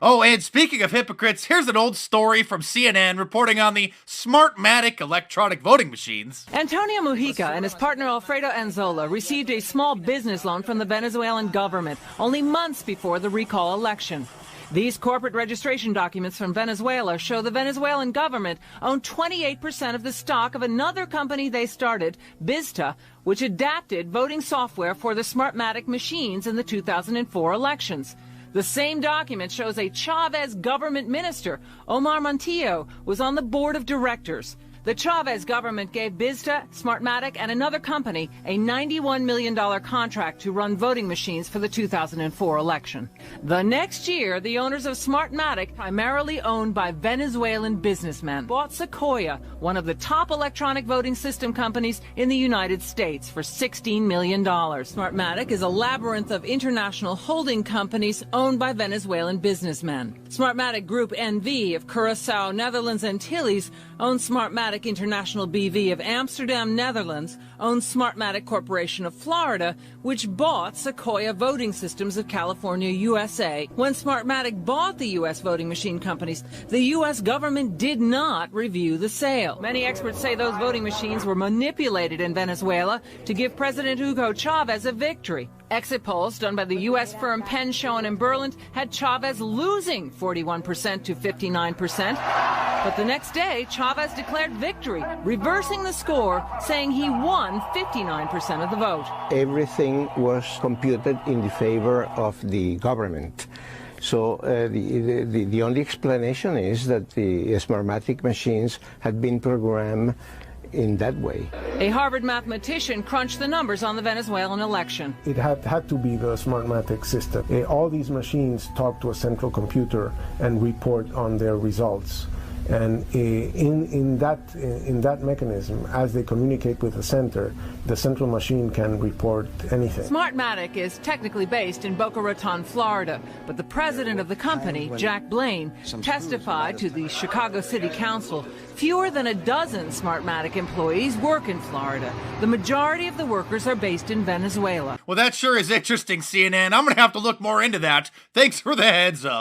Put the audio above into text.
Oh, and speaking of hypocrites, here's an old story from CNN reporting on the Smartmatic electronic voting machines. Antonio Mujica and his partner Alfredo Anzola received a small business loan from the Venezuelan government only months before the recall election. These corporate registration documents from Venezuela show the Venezuelan government owned 28% of the stock of another company they started, Bizta, which adapted voting software for the Smartmatic machines in the 2004 elections. The same document shows a Chavez government minister, Omar Montillo, was on the board of directors. The Chavez government gave Bizta, Smartmatic, and another company a $91 million contract to run voting machines for the 2004 election. The next year, the owners of Smartmatic, primarily owned by Venezuelan businessmen, bought Sequoia, one of the top electronic voting system companies in the United States, for $16 million. Smartmatic is a labyrinth of international holding companies owned by Venezuelan businessmen. Smartmatic Group NV of Curacao, Netherlands, Antilles owns Smartmatic International BV of Amsterdam, Netherlands, owns Smartmatic Corporation of Florida, which bought Sequoia Voting Systems of California, USA. When Smartmatic bought the U.S. voting machine companies, the U.S. government did not review the sale. Many experts say those voting machines were manipulated in Venezuela to give President Hugo Chavez a victory. Exit polls done by the U.S. firm Penn, Schoen and Berland had Chavez losing 41% to 59%. But the next day, Chavez declared victory, reversing the score, saying he won 59% of the vote. Everything was computed in the favor of the government. So the only explanation is that the Smartmatic machines had been programmed in that way. A Harvard mathematician crunched the numbers on the Venezuelan election. It had to be the Smartmatic system. All these machines talk to a central computer and report on their results. And in that mechanism, as they communicate with the central machine can report anything. Smartmatic is technically based in Boca Raton, Florida, but the president of the company, Jack Blaine, testified to the Chicago City Council. Fewer than a dozen Smartmatic employees work in Florida. The majority of the workers are based in Venezuela. Well, that sure is interesting, CNN. I'm going to have to look more into that. Thanks for the heads up.